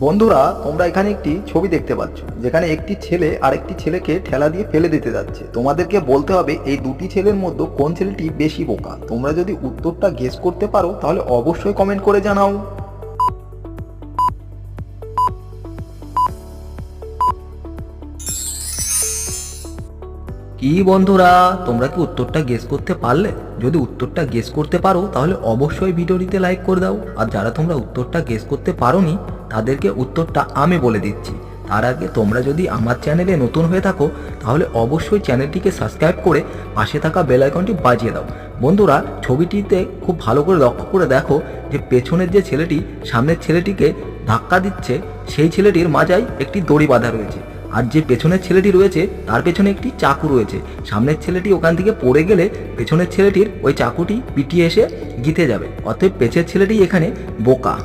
বন্ধুরা, তোমরা এখানে একটি ছবি দেখতে পাচ্ছ, যেখানে একটি ছেলে আরেকটি ছেলেকে ঠেলা দিয়ে ফেলে দিতে যাচ্ছে। তোমাদেরকে বলতে হবে এই দুটি ছেলের মধ্যে কোন ছেলেটি বেশি বোকা। তোমরা যদি উত্তরটা গেস করতে পারো তাহলে অবশ্যই কমেন্ট করে জানাও। কি বন্ধুরা, তোমরা কি উত্তরটা গেস করতে পারলে? যদি উত্তরটা গেস করতে পারো তাহলে অবশ্যই ভিডিওটিতে লাইক করে দাও। আর যারা তোমরা উত্তরটা গেস করতে পারোনি তাদেরকে উত্তরটা আমি বলে দিচ্ছি। তার আগে তোমরা যদি আমার চ্যানেলে নতুন হয়ে থাকো তাহলে অবশ্যই চ্যানেলটিকে সাবস্ক্রাইব করে পাশে থাকা বেল আইকনটি বাজিয়ে দাও। বন্ধুরা, ছবিটিতে খুব ভালো করে লক্ষ্য করে দেখো যে পেছনের যে ছেলেটি সামনের ছেলেটিকে ধাক্কা দিচ্ছে, সেই ছেলেটির মাজায় একটি দড়ি বাঁধা রয়েছে। আর যে পেছনের ছেলেটি রয়েছে তার পেছনে একটি চাকু রয়েছে। সামনের ছেলেটি ওখান থেকে পড়ে গেলে পেছনের ছেলেটির ওই চাকুটি পিটিয়ে এসে জিতে যাবে। অতএব পেছের ছেলেটি এখানে বোকা।